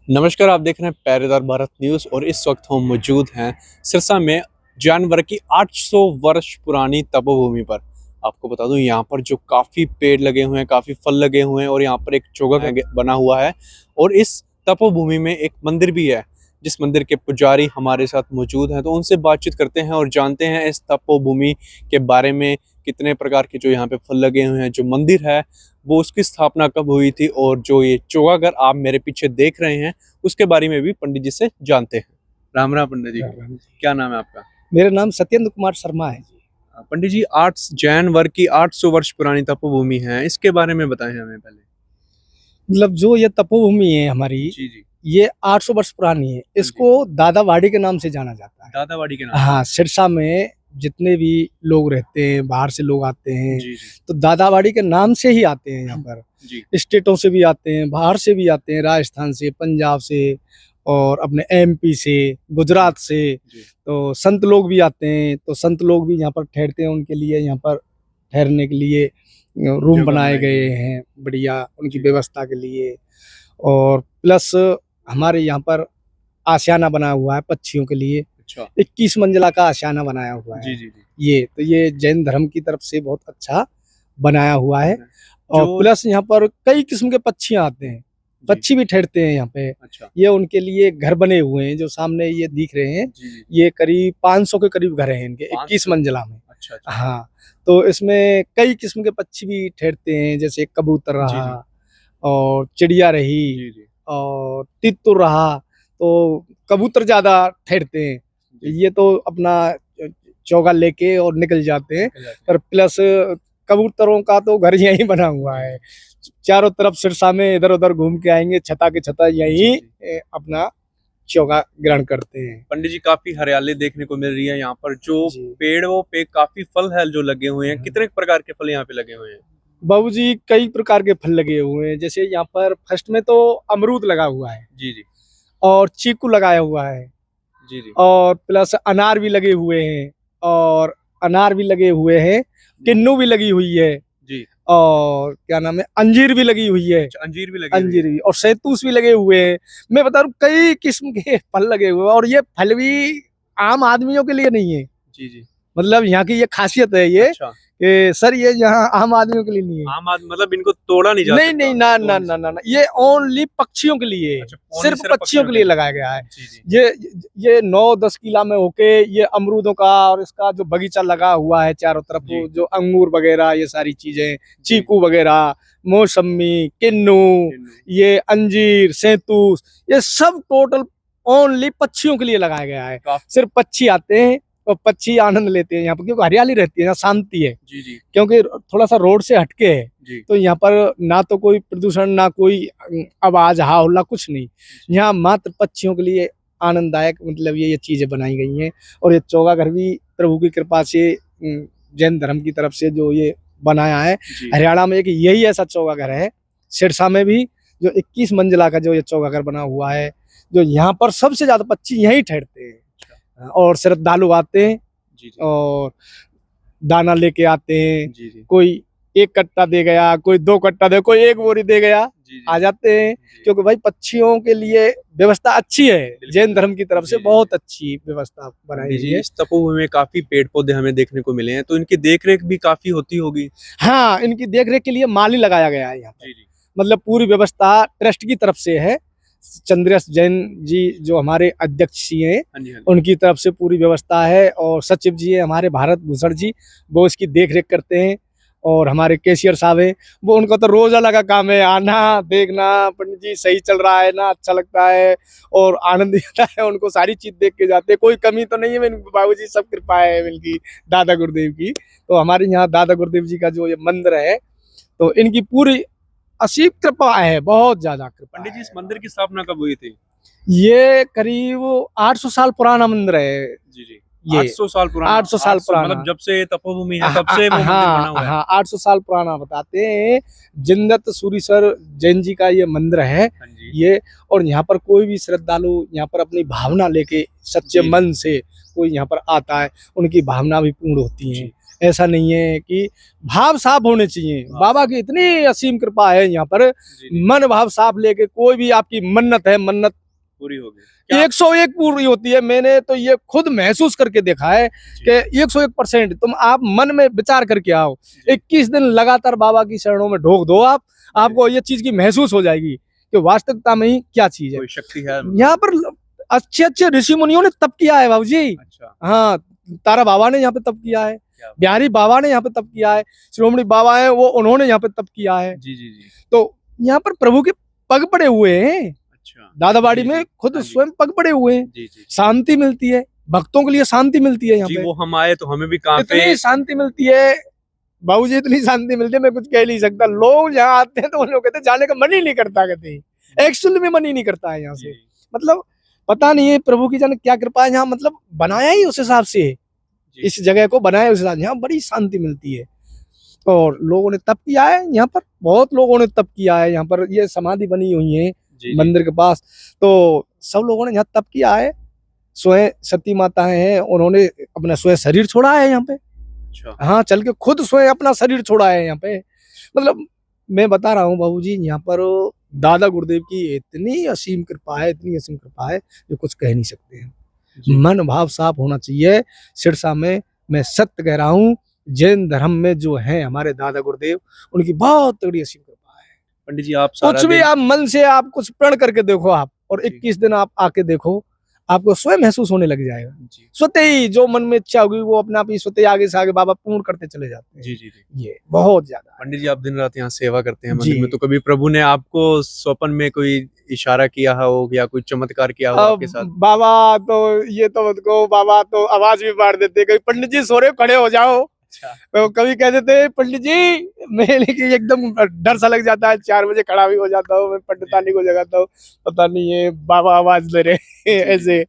नमस्कार, आप देख रहे हैं पहरेदार भारत न्यूज़ और इस वक्त हम मौजूद हैं सिरसा में जानवर की 800 वर्ष पुरानी तपोभूमि पर। आपको बता दूं यहाँ पर जो काफ़ी पेड़ लगे हुए हैं, काफ़ी फल लगे हुए हैं और यहाँ पर एक चौगा बना हुआ है और इस तपोभूमि में एक मंदिर भी है जिस मंदिर के पुजारी हमारे साथ मौजूद हैं। तो उनसे बातचीत करते हैं और जानते हैं इस तपोभूमि के बारे में, कितने प्रकार के जो यहाँ पे फल लगे हुए हैं, जो मंदिर है वो उसकी स्थापना कब हुई थी और जो ये चौगाघर आप मेरे पीछे देख रहे हैं उसके बारे में भी पंडित जी से जानते हैं। राम राम पंडित जी। क्या नाम है आपका? मेरा नाम सत्येंद्र कुमार शर्मा है जी। पंडित जी, 8 जैन वर्ग की 800 वर्ष पुरानी तपोभूमि है, इसके बारे में बताएं हमें पहले। मतलब जो ये तपोभूमि है हमारी, जी। ये 800 वर्ष पुरानी है। इसको दादावाड़ी के नाम से जाना जाता है। दादावाड़ी के नाम? हाँ, सिरसा में जितने भी लोग रहते हैं, बाहर से लोग आते हैं, जी। तो दादावाड़ी के नाम से ही आते हैं यहाँ पर। स्टेटों से भी आते हैं, बाहर से भी आते हैं, राजस्थान से, पंजाब से और अपने एमपी से, गुजरात से। तो संत लोग भी आते हैं, तो संत लोग भी यहाँ पर ठहरते हैं। उनके लिए यहाँ पर ठहरने के लिए रूम बनाए गए हैं बढ़िया, उनकी व्यवस्था के लिए। और प्लस हमारे यहाँ पर आशियाना बना हुआ है पक्षियों के लिए। 21 मंजिला का आशियाना बनाया हुआ है। जी। ये जैन धर्म की तरफ से बहुत अच्छा बनाया हुआ है। और प्लस यहाँ पर कई किस्म के पक्षियाँ आते हैं, पक्षी भी ठहरते हैं यहाँ पे। ये उनके लिए घर बने हुए हैं, जो सामने ये दिख रहे हैं। ये करीब 500 के करीब घर हैं इनके 21 मंजिला में। हाँ, तो इसमें कई किस्म के पक्षी भी ठहरते हैं, जैसे कबूतर रहा और चिड़िया रही और तितुर रहा। तो कबूतर ज्यादा ठहरते हैं, ये तो अपना चौगा लेके और निकल जाते हैं। पर प्लस कबूतरों का तो घर यहीं बना हुआ है, चारों तरफ सिरसा में इधर उधर घूम के आएंगे, छता के छता यहीं अपना चौगा ग्रहण करते हैं। पंडित जी, काफी हरियाली देखने को मिल रही है यहाँ पर, जो पेड़ों पे काफी फल है जो लगे हुए हैं। कितने प्रकार के फल यहाँ पे लगे हुए हैं? बाबू जी, कई प्रकार के फल लगे हुए हैं। जैसे यहाँ पर फर्स्ट में तो अमरूद लगा हुआ है। जी। और चीकू लगाया हुआ है। जी। और प्लस अनार भी लगे हुए हैं, और अनार भी लगे हुए हैं, किन्नू भी लगी हुई है जी। और क्या नाम है, अंजीर भी लगी हुई है। अंजीर भी लगी अंजीर भी, और सैतूस भी लगे हुए हैं। मैं बता रहा हूँ, कई किस्म के फल लगे हुए हैं। और ये फल भी आम आदमियों के लिए नहीं है। जी। मतलब यहाँ की ये खासियत है ये कि सर ये यहाँ आम आदमियों के लिए नहीं है। आम आदमी मतलब इनको तोड़ा नहीं जाता? नहीं, ना, ये ओनली पक्षियों के लिए, सिर्फ पक्षियों के लिए लगाया गया है। ये 9-10 किला में होके ये अमरूदों का और इसका जो बगीचा लगा हुआ है चारों तरफ, जो अंगूर वगैरह, ये सारी चीजें, चीकू वगैरह, मौसमी, किन्नू, ये अंजीर, सैतूस, ये सब टोटल ओनली पक्षियों के लिए लगाया गया है। सिर्फ पक्षी आते हैं और पक्षी आनंद लेते हैं यहाँ पर, क्योंकि हरियाली रहती है, यहाँ शांति है। जी। क्योंकि थोड़ा सा रोड से हटके है, तो यहाँ पर ना तो कोई प्रदूषण, ना कोई आवाज, हा हुल्ला, कुछ नहीं। यहाँ मात्र पक्षियों के लिए आनंददायक, मतलब ये चीजें बनाई गई हैं। और ये चौगाघर भी प्रभु की कृपा से, जैन धर्म की तरफ से जो ये बनाया है। हरियाणा में एक यही ऐसा चौगाघर है, सिरसा में भी, जो 21 मंजिला का जो ये चौगाघर बना हुआ है, जो यहाँ पर सबसे ज्यादा पक्षी यहीं ठहरते हैं। और श्रद्धालु आते हैं और दाना लेके आते हैं। कोई 1 कट्टा दे गया, कोई 2 कट्टा दे, कोई 1 बोरी दे गया, आ जाते हैं। क्योंकि भाई पक्षियों के लिए व्यवस्था अच्छी है, जैन धर्म की तरफ से बहुत अच्छी व्यवस्था बनाई गई है। इस तपोभूमि में काफी पेड़ पौधे हमें देखने को मिले हैं, तो इनकी देखरेख भी काफी होती होगी? हाँ, इनकी देखरेख के लिए माली लगाया गया है यहाँ पर। मतलब पूरी व्यवस्था ट्रस्ट की तरफ से है। चंद्रेश जैन जी जो हमारे अध्यक्ष जी हैं, उनकी तरफ से पूरी व्यवस्था है। और सचिव जी है हमारे भारत भूषण जी, वो इसकी देखरेख करते हैं। और हमारे कैशियर साहब हैं, वो उनका तो रोजाना का काम है, आना देखना, पंडित जी सही चल रहा है ना, अच्छा लगता है और आनंद आता है। उनको सारी चीज देख के जाते हैं, कोई कमी तो नहीं है। बाबू जी सब कृपा है इनकी, दादा गुरुदेव की। तो हमारे यहाँ दादा गुरुदेव जी का जो ये मंदिर है, तो इनकी पूरी असीम कृपा है, बहुत ज्यादा कृपा। पंडित जी, इस मंदिर की स्थापना कब हुई थी? ये करीब 800 साल पुराना मंदिर है। जी। 800 साल पुराना? 800 साल पुराना, मतलब जब से तपोभूमि है तब से वो मंदिर बना हुआ है? हाँ, 800 साल पुराना बताते हैं। जिंदत सूरीसर जैन जी का ये मंदिर है ये। और यहाँ पर कोई भी श्रद्धालु यहाँ पर अपनी भावना लेके सच्चे मन से कोई यहाँ पर आता है, उनकी भावना भी पूर्ण होती है। ऐसा नहीं है कि भाव साफ होने चाहिए। बाबा की इतनी असीम कृपा है यहाँ पर, मन भाव साफ लेके कोई भी आपकी मन्नत है, मन्नत पूरी होगी, 101 पूरी होती है। मैंने तो ये खुद महसूस करके देखा है कि 101% तुम आप मन में विचार करके आओ, 21 दिन लगातार बाबा की शरणों में ढोक दो, आपको ये चीज की महसूस हो जाएगी कि वास्तविकता में ही क्या चीज है। कोई शक्ति है यहाँ पर अच्छे अच्छे ऋषि मुनियों ने तप किया है बाबूजी। अच्छा। हाँ, तारा बाबा ने यहाँ पे तप किया है, बिहारी बाबा ने यहाँ पे तप किया है, श्रोमणी बाबा है वो, उन्होंने यहाँ पे तप किया है। जी जी जी। तो यहाँ पर प्रभु के पग पड़े हुए हैं। अच्छा। दादाबाड़ी में खुद स्वयं पग पड़े हुए हैं। जी जी। शांति मिलती है, भक्तों के लिए शांति मिलती है यहाँ पे। वो हम आए तो हमें भी काफी इतनी शांति मिलती है बाबूजी, इतनी शांति मिलती है मैं कुछ कह नहीं सकता। लोग यहाँ आते हैं तो उन लोग कहते हैं जाने का मन ही नहीं करता, कहते एक्चुअली में मन ही नहीं करता है यहाँ से। मतलब पता नहीं है प्रभु की जाने क्या कृपा है यहाँ, मतलब बनाया ही उस हिसाब से, इस जगह को बनाया उस हिसाब से। यहाँ बड़ी शांति मिलती है और लोगों ने तप किया है यहाँ पर, बहुत लोगों ने तप किया है यहाँ पर। ये समाधि बनी हुई है मंदिर के पास, तो सब लोगों ने यहाँ तप किया है। स्वयं सती माता हैं, उन्होंने अपना स्वयं शरीर छोड़ा है यहाँ पे। अच्छा। हाँ, चल के खुद स्वयं अपना शरीर छोड़ा है यहाँ पे। मतलब मैं बता रहा हूँ बाबूजी, यहाँ पर दादा गुरुदेव की इतनी असीम कृपा है, इतनी असीम कृपा है जो कुछ कह नहीं सकते हैं। मन भाव साफ होना चाहिए। सिरसा में मैं सत्य कह रहा हूँ, जैन धर्म में जो है हमारे दादा गुरुदेव, उनकी बहुत तगड़ी असीम कृपा है। पंडित जी आप कुछ भी आप मन से आप कुछ प्रण करके देखो आप, और 21 दिन आप आके देखो, आपको स्वयं महसूस होने लग जाएगा। स्वतः ही जो मन में इच्छा होगी वो अपने आप ही स्वतः आगे से आगे बाबा पूर्ण करते चले जाते हैं। जी जी जी। ये बहुत ज्यादा। पंडित जी आप दिन रात यहाँ सेवा करते हैं मंदिर में, तो कभी प्रभु ने आपको स्वप्न में कोई इशारा किया हो या कोई चमत्कार किया हो आपके साथ? बाबा तो ये तो मत कहो, बाबा तो आवाज भी मार देते, कभी पंडित जी सो रहे खड़े हो जाओ। अच्छा। तो कभी कह देते पंडित जी, मैं एकदम डर सा लग जाता है, 4 बजे खड़ा भी हो जाता हूँ, मैं पंडितानी को जगाता हूँ, पता नहीं है बाबा आवाज दे रहे ऐसे,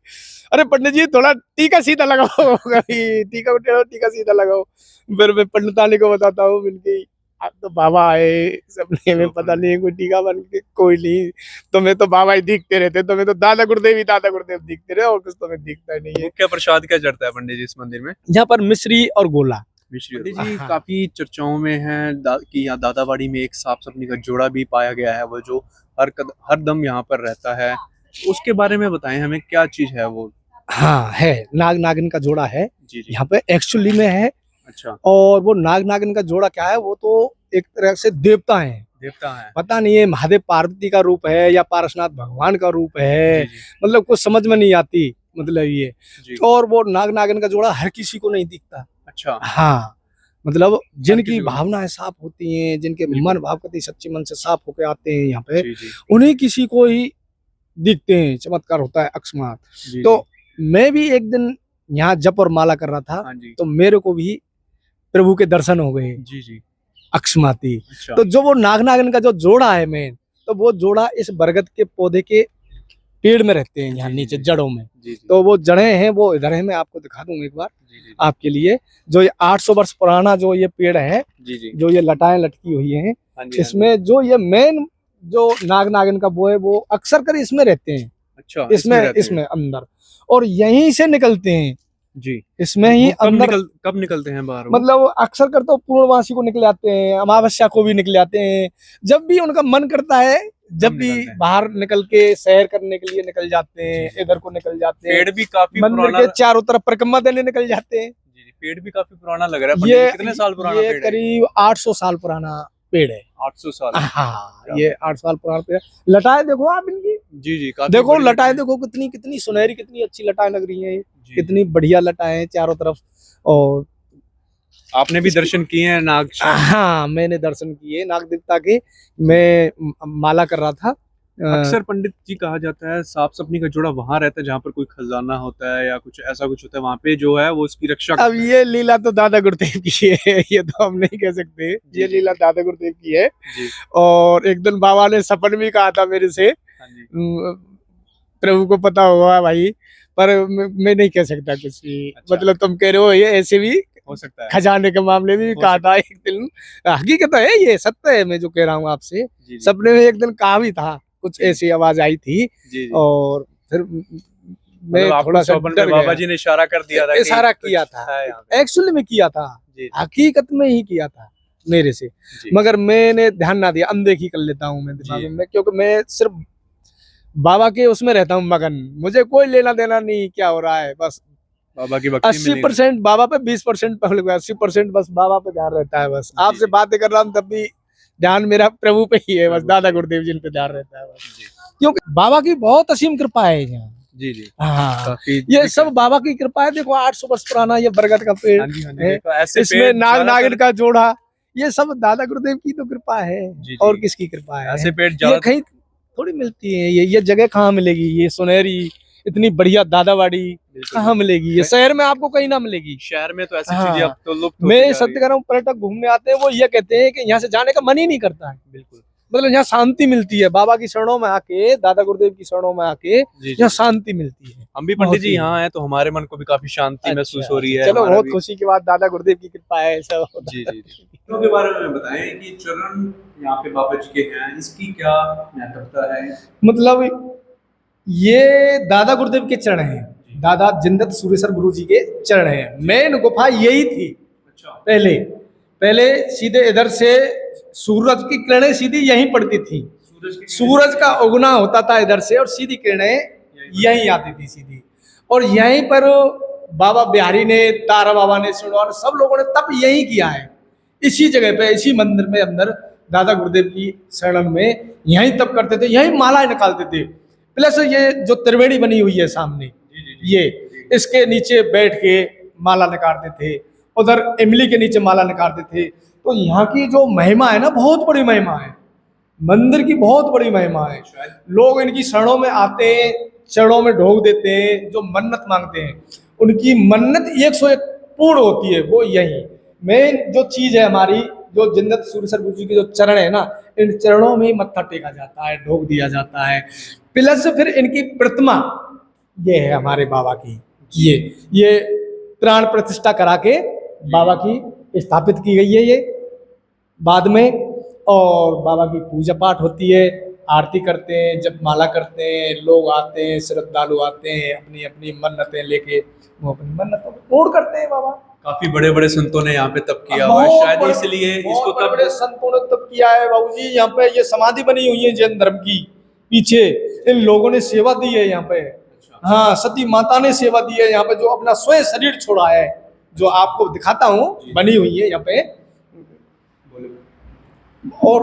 अरे पंडित जी थोड़ा टीका सीधा लगाओ, कभी टीका उठाओ, टीका सीधा लगाओ। फिर मैं पंडितानी को बताता हूँ मिलके, आप तो बाबा आए सपने में, पता नहीं कोई टीका बन के, कोई नहीं, तुम्हें तो बाबा ही दिखते रहते, तुम्हें तो दादा गुरुदेव दिखते रहे, और कुछ तुम्हें दिखता नहीं है। मुख्य प्रसाद क्या चढ़ता है पंडित जी इस मंदिर में? यहाँ पर मिश्री और गोला। पंडित जी काफी चर्चाओं में है कि यहाँ दादाबाड़ी में एक सांप सपनी का जोड़ा भी पाया गया है, वो जो हर दम यहाँ पर रहता है, उसके बारे में बताएं हमें, क्या चीज है वो? हाँ है, नाग नागिन का जोड़ा है यहाँ पे एक्चुअली में है। अच्छा। और वो नाग नागिन का जोड़ा क्या है, वो तो एक तरह से देवता है, पता नहीं है महादेव पार्वती का रूप है या पारसनाथ भगवान का रूप है, मतलब कुछ समझ में नहीं आती, मतलब ये। और वो नाग नागिन का जोड़ा हर किसी को नहीं दिखता। अच्छा। हाँ, मतलब जिनकी भावनाएं साफ होती हैं, जिनके मन भाव कति सच्चे मन से साफ होके आते हैं यहाँ पे, उन्हीं किसी को ही दिखते हैं, चमत्कार होता है अकस्मात। तो मैं भी एक दिन यहाँ जप और माला कर रहा था, तो मेरे को भी प्रभु के दर्शन हो गए अकस्माती। अच्छा। तो जो वो नाग नागिन का जो जोड़ा है मेन, तो वो जोड़ा इस बरगद के पौधे के पेड़ में रहते हैं यहाँ नीचे जड़ों में। तो वो जड़ें हैं वो इधर है, मैं आपको दिखा दूंगा एक बार आपके लिए। जो ये 800 वर्ष पुराना जो ये पेड़ है, जो ये लटाएं लटकी हुई हैं, इसमें जो ये मेन जो नाग नागिन का वो है, वो अक्सर कर इसमें रहते हैं। अच्छा। इसमें अंदर, और यहीं से निकलते हैं जी, इसमें ही अंदर। कब निकलते हैं बाहर? मतलब अक्सर कर तो पूर्णवासी को निकले आते हैं, अमावस्या को भी निकले आते हैं, जब भी उनका मन करता है, जब भी बाहर निकल के सैर करने के लिए निकल जाते हैं, इधर को निकल जाते हैं। पेड़ भी काफी मंदिर के चारों तरफ परिक्रमा देने निकल जाते हैं। पेड़ भी काफी पुराना लग रहा है। ये कितने साल पुराना पेड़ है? करीब 800 साल पुराना पेड़ है। 800 साल? हाँ, ये 8 साल पुराना पेड़। लटाएं देखो आप इनकी। जी देखो लटाएं देखो, कितनी कितनी सुनहरी, कितनी अच्छी लटाएं लग रही हैं, कितनी बढ़िया लटाएं चारों तरफ। और आपने भी दर्शन किए हैं नाग? हाँ, मैंने दर्शन किए नाग देवता के। मैं माला कर रहा था। अक्सर पंडित जी कहा जाता है सांप सपनी का जोड़ा वहां रहता है जहाँ पर कोई खजाना होता है या कुछ ऐसा कुछ होता है, वहां पे जो है वो उसकी रक्षा करता है। अब ये लीला तो दादा गुरुदेव की है, ये तो हम नहीं कह सकते, ये लीला दादा गुरुदेव की है। और एक दिन बाबा ने सपन भी कहा था मेरे से, प्रभु को पता हुआ भाई, पर मैं नहीं कह सकता कुछ भी। अच्छा। मतलब तुम कह रहे हो ये ऐसे भी हो सकता है, खजाने के मामले में भी कहा था एक दिन। हकीकत है, ये सत्य है मैं जो कह रहा हूँ आपसे। सपने में एक दिन कहा भी था, कुछ ऐसी आवाज आई थी। और फिर मैं थोड़ा सा बाबा जी ने इशारा कर दिया था, इशारा किया था, एक्चुअली में किया था। जी हकीकत में ही किया था मेरे से, जी मगर मैंने ध्यान ना दिया, अनदेखी कर लेता हूँ मैं दिमाग जी। में, क्योंकि मैं सिर्फ बाबा के उसमें रहता हूँ मगन, मुझे कोई लेना देना नहीं क्या हो रहा है, बस बाबा की भक्ति में लीन है। 80% बाबा पे, 20% पब्लिक पे, 80% बस बाबा पे ध्यान रहता है। बस जी आपसे जी बातें कर रहा हूँ तब भी ध्यान मेरा प्रभु पे ही है, बस प्रभु दादा पे। गुरुदेव जी पे ध्यान रहता है बस, जी क्योंकि बाबा की बहुत असीम कृपा है यहाँ। जी जी। हाँ, काफी ये दिख सब बाबा की कृपा है। देखो 800 वर्ष पुराना ये बरगद का पेड़ हाँ जी हाँ जी, है, देखो ऐसे इसमें पेड़ नाग नागिन ज्यादातर। का जोड़ा, ये सब दादा गुरुदेव की तो कृपा है, जी और जी। किसकी कृपा है? ऐसे पेड़ ये ज्यादा। कहीं थोड़ी मिलती है, ये जगह कहाँ मिलेगी? ये सुनहरी इतनी बढ़िया दादावाड़ी बिल्कुल कहाँ बिल्कुल। मिलेगी? ये शहर में आपको कहीं ना मिलेगी। शहर में तो ऐसी हाँ, चीजें अब तो लुप्त होती मैं जा रही सत्य है। कह रहा हूँ, पर्यटक घूमने आते हैं वो ये कहते हैं कि यहाँ से जाने का मन ही नहीं करता है। बिल्कुल। मतलब यहाँ शांति मिलती है, बाबा की शरणों में आके, दादा गुरुदेव की शरणों में आके जी जी यहाँ शांति मिलती है। हम भी बहुत पंडित जी ही। यहाँ हैं तो हमारे मन को भी काफी शांति महसूस हो रही है। चलो हमारा बहुत भी। खुशी की बात, दादा गुरुदेव की कृपा है सब। जी जी जी। चरणों के बारे में बताएं कि चरण यहाँ पे बाबा जी के हैं, इसकी क्या महत्वता है? मतलब ये दादा गुरुदेव के चरण हैं, दादा जिंदत सुरेश्वर गुरु जी के चरण हैं। मेन गुफा यही थी अच्छा। पहले, पहले सीधे इधर से सूरज की किरणें सीधी यहीं पड़ती थी, सूरज का उगना होता था इधर से, और सीधी किरणें यहीं आती थी सीधी, और यहीं पर बाबा बिहारी ने, तारा बाबा ने, सुनवार सब लोगों ने तप यहीं किया है, इसी जगह पे, इसी मंदिर में अंदर दादा गुरुदेव की शरण में यहीं तप करते थे, यहीं मालाएं निकालते थे। प्लस ये जो त्रिवेणी बनी हुई है सामने, ये इसके नीचे बैठ के माला निकालते थे, उधर इमली के नीचे माला निकालते थे। तो यहाँ की जो महिमा है ना, बहुत बड़ी महिमा है, मंदिर की बहुत बड़ी महिमा है। लोग इनकी शरणों में आते हैं, चरणों में ढोक देते हैं, जो मन्नत मांगते हैं उनकी मन्नत 101 पूर्ण होती है। वो यही मेन जो चीज है हमारी, जो जिन्नत सुरेश्वर गुरु जी के जो चरण है ना, इन चरणों में ही मत्था टेका जाता है, ढोक दिया जाता है। प्लस फिर इनकी प्रतिमा ये है हमारे बाबा की, ये प्राण प्रतिष्ठा करा के बाबा की स्थापित की गई है ये बाद में, और बाबा की पूजा पाठ होती है, आरती करते हैं, जब माला करते हैं, लोग आते हैं, श्रद्धालु आते हैं अपनी अपनी मन्नतें लेके, वो अपनी मन्नतों को पूर्ण करते हैं। बाबा काफी बड़े बड़े संतों ने यहाँ पे तप किया हुआ है, शायद इसलिए इसको बड़े तप। बड़े संतों ने तप किया है बाबूजी। यहाँ पे ये समाधि बनी हुई है जैन धर्म की, पीछे इन लोगों ने सेवा दी है यहाँ पे। हाँ, सती माता ने सेवा दी है यहाँ पे, जो अपना स्वयं शरीर छोड़ा है, जो आपको दिखाता हूँ, बनी हुई है यहाँ पे। और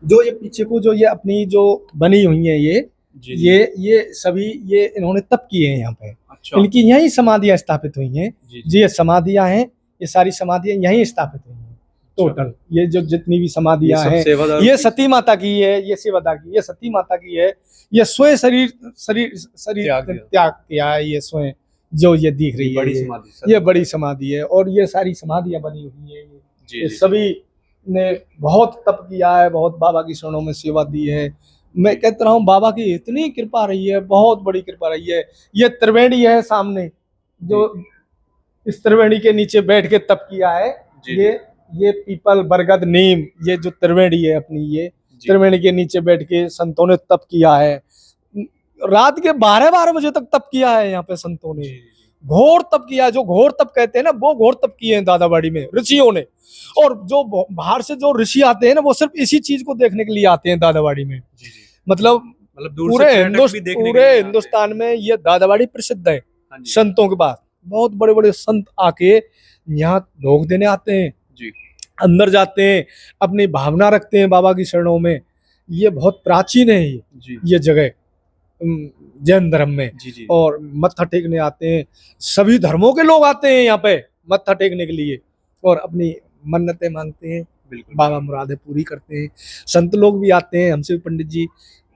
जो ये पीछे को जो ये अपनी जो बनी हुई है ये सभी ये इन्होंने तप किए हैं यहाँ पे। अच्छा। इनकी यही समाधियां स्थापित हुई हैं। जी ये समाधियां हैं, ये सारी समाधियां यहीं स्थापित हुई हैं टोटल। ये जो जितनी भी समाधियां हैं, ये सती माता की है, ये शिवदा की, ये सती माता की है। ये स्वयं शरीर त्याग किया है, ये स्वयं जो ये दिख रही है, ये बड़ी समाधि है। और ये सारी समाधियां बनी हुई है, ये सभी ने बहुत तप किया है, बहुत बाबा की शरणों में सेवा दी है। मैं कहता रहा हूँ बाबा की इतनी कृपा रही है, बहुत बड़ी कृपा रही है। ये त्रिवेणी है सामने, जो इस त्रिवेणी के नीचे बैठ के तप किया है, ये पीपल बरगद नीम, ये जो त्रिवेणी है अपनी, ये त्रिवेणी के नीचे बैठ के संतों ने तप किया है। रात के 12-12 बजे तक तप किया है यहाँ पे संतों ने, घोर तप किया है। जो घोर तप कहते हैं ना, वो घोर तप किए हैं दादाबाड़ी में ऋषियों ने। और जो बाहर से जो ऋषि आते हैं ना, वो सिर्फ इसी चीज को देखने के लिए आते हैं दादाबाड़ी में। मतलब पूरे हिंदुस्तान में ये दादाबाड़ी प्रसिद्ध है संतों के पास। बहुत बड़े बड़े संत आके यहाँ ढोक देने आते हैं, अंदर जाते हैं, अपनी भावना रखते हैं बाबा की शरणों में। ये बहुत प्राचीन है ये जगह जैन धर्म में। और मत्था टेकने आते हैं, सभी धर्मों के लोग आते हैं यहाँ पे मत्था टेकने के लिए, और अपनी मन्नतें मांगते हैं, बाबा मुरादें पूरी करते हैं। संत लोग भी आते हैं हमसे, पंडित जी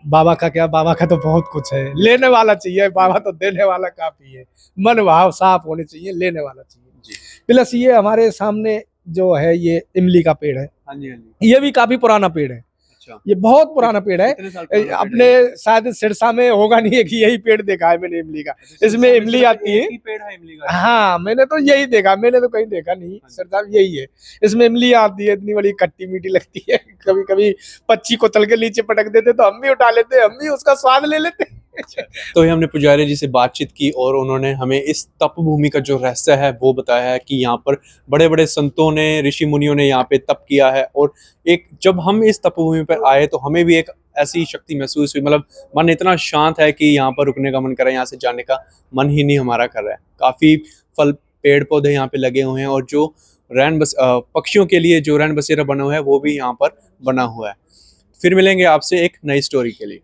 बाबा का क्या, बाबा का तो बहुत कुछ है, लेने वाला चाहिए, बाबा तो देने वाला काफी है। मन भाव साफ होने चाहिए, लेने वाला चाहिए। प्लस ये हमारे सामने जो है ये इमली का पेड़ है, ये भी काफी पुराना पेड़ है। ये बहुत पुराना पेड़ है, अपने शायद सिरसा में होगा नहीं है कि यही पेड़ देखा है मैंने इमली का। इसमें इमली आती है। हाँ, मैंने तो यही देखा, मैंने तो कहीं देखा नहीं, सिरसा में यही है। इसमें इमली आती है, इतनी बड़ी खट्टी मीठी लगती है। कभी कभी पक्षी को तल के नीचे पटक देते तो हम भी उठा लेते, हम भी उसका स्वाद ले लेते। तो ये हमने पुजारी जी से बातचीत की और उन्होंने हमें इस तप भूमि का जो रहस्य है वो बताया है कि यहाँ पर बड़े बड़े संतों ने, ऋषि मुनियों ने यहाँ पे तप किया है। और एक जब हम इस तप भूमि पर आए तो हमें भी एक ऐसी शक्ति महसूस हुई, मतलब मन इतना शांत है कि यहाँ पर रुकने का मन कर रहा है, यहाँ से जाने का मन ही नहीं हमारा कर रहा है। काफी फल पेड़ पौधे यहाँ पे लगे हुए हैं और जो पक्षियों के लिए जो रैन बसेरा बना हुआ है वो भी यहाँ पर बना हुआ है। फिर मिलेंगे आपसे एक नई स्टोरी के लिए।